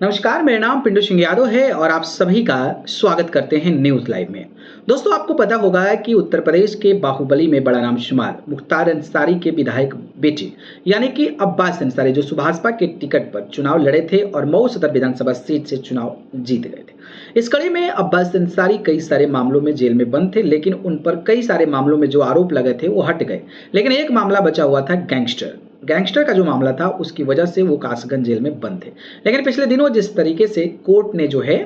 नमस्कार, मेरा नाम पिंटू सिंह यादव है और आप सभी का स्वागत करते हैं न्यूज लाइव में। दोस्तों, आपको पता होगा कि उत्तर प्रदेश के बाहुबली में बड़ा नाम शुमार मुख्तार अंसारी के विधायक बेटे यानी कि अब्बास अंसारी जो सुभाषपा के टिकट पर चुनाव लड़े थे और मऊ सदर विधानसभा सीट से चुनाव जीत गए थे। इस कड़ी में अब्बास अंसारी कई सारे मामलों में जेल में बंद थे, लेकिन उन पर कई सारे मामलों में जो आरोप लगे थे वो हट गए। लेकिन एक मामला बचा हुआ था, गैंगस्टर का जो मामला था, उसकी वजह से वो कासगंज जेल में बंद थे। लेकिन पिछले दिनों जिस तरीके से कोर्ट ने जो है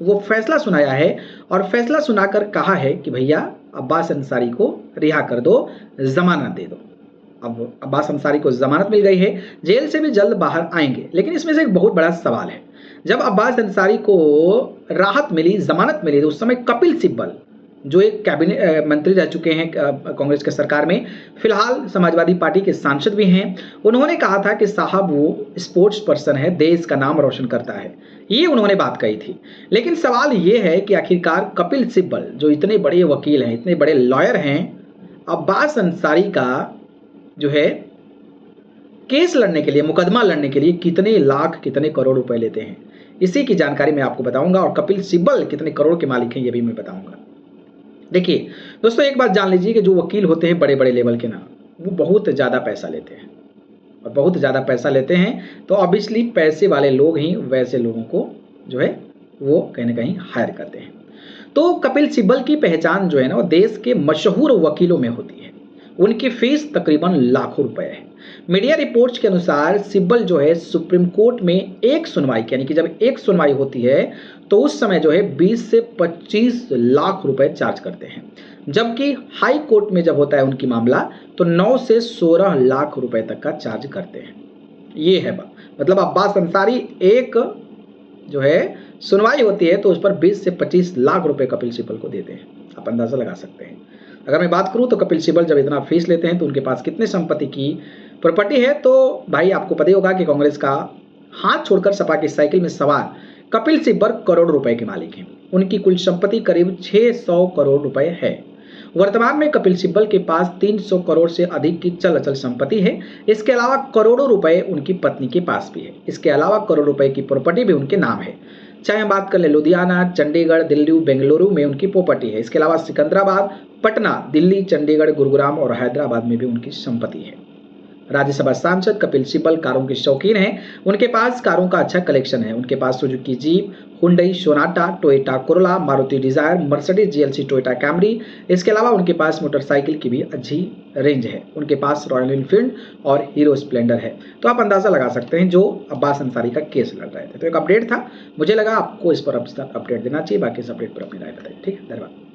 वो फैसला सुनाया है और फैसला सुनाकर कहा है कि भैया अब्बास अंसारी को रिहा कर दो, जमानत दे दो। अब अब्बास अंसारी को जमानत मिल गई है, जेल से भी जल्द बाहर आएंगे। लेकिन इसमें से एक बहुत बड़ा सवाल है, जब अब्बास अंसारी को राहत मिली, जमानत मिली, तो उस समय कपिल सिब्बल जो एक कैबिनेट मंत्री रह चुके हैं कांग्रेस के सरकार में, फिलहाल समाजवादी पार्टी के सांसद भी हैं, उन्होंने कहा था कि साहब वो स्पोर्ट्स पर्सन है, देश का नाम रोशन करता है, ये उन्होंने बात कही थी। लेकिन सवाल ये है कि आखिरकार कपिल सिब्बल जो इतने बड़े वकील हैं, इतने बड़े लॉयर हैं, अब्बास अंसारी का जो है केस लड़ने के लिए, मुकदमा लड़ने के लिए कितने लाख, कितने करोड़ रुपए लेते हैं, इसी की जानकारी मैं आपको बताऊंगा। और कपिल सिब्बल कितने करोड़ के मालिक हैं, ये भी मैं बताऊंगा। देखिए दोस्तों, एक बात जान लीजिए कि जो वकील होते हैं बड़े बड़े लेवल के ना, वो बहुत ज़्यादा पैसा लेते हैं और बहुत ज़्यादा पैसा लेते हैं, तो ऑब्वियसली पैसे वाले लोग ही वैसे लोगों को जो है वो कहीं ना कहीं हायर करते हैं। तो कपिल सिब्बल की पहचान जो है ना, वो देश के मशहूर वकीलों में होती है। उनकी फीस तकरीबन लाखों रुपए है। मीडिया रिपोर्ट्स के अनुसार सिब्बल जो है सुप्रीम कोर्ट में एक सुनवाई, यानी कि जब एक सुनवाई होती है तो उस समय जो है 20 से 25 लाख रुपए चार्ज करते हैं, जबकि हाई कोर्ट में जब होता है उनकी मामला तो 9 से 16 लाख रुपए तक का चार्ज करते हैं। ये है मतलब अब्बास अंसारी एक जो है सुनवाई होती है तो उस पर 20 से 25 लाख रुपए कपिल सिब्बल को देते हैं। आप अंदाजा लगा सकते हैं। अगर मैं बात करूं तो कपिल सिब्बल जब इतना फीस लेते हैं तो उनके पास कितने संपत्ति की प्रॉपर्टी है, तो भाई आपको पता ही होगा कि कांग्रेस का हाथ छोड़कर सपा की साइकिल में सवार कपिल सिब्बल करोड़ रुपए के मालिक हैं। उनकी कुल संपत्ति करीब 600 करोड़ रुपए है। वर्तमान में कपिल सिब्बल के पास 300 करोड़ से अधिक की चल अचल संपत्ति है। इसके अलावा करोड़ों रुपए उनकी पत्नी के पास भी है। इसके अलावा करोड़ रुपए की प्रॉपर्टी भी उनके नाम है। चाहे हम बात कर ले लुधियाना, चंडीगढ़, दिल्ली, बेंगलुरु में उनकी प्रॉपर्टी है। इसके अलावा सिकंदराबाद, पटना, दिल्ली, चंडीगढ़, गुरुग्राम और हैदराबाद में भी उनकी संपत्ति है। राज्यसभा सांसद कपिल सिब्बल कारों के शौकीन हैं। उनके पास कारों का अच्छा कलेक्शन है। उनके पास Suzuki jeep, Hyundai Sonata, Toyota Corolla, Maruti Dzire, Mercedes GLC, Toyota Camry. इसके अलावा उनके पास मोटरसाइकिल की भी अच्छी रेंज है। उनके पास रॉयल एनफील्ड और हीरो स्प्लेंडर है। तो आप अंदाजा लगा सकते हैं जो अब्बास अंसारी का केस लड़ रहे थे। तो एक अपडेट था, मुझे लगा आपको इस पर अपडेट देना चाहिए। बाकी इस अपडेट पर अपनी राय बताइए। ठीक है, धन्यवाद।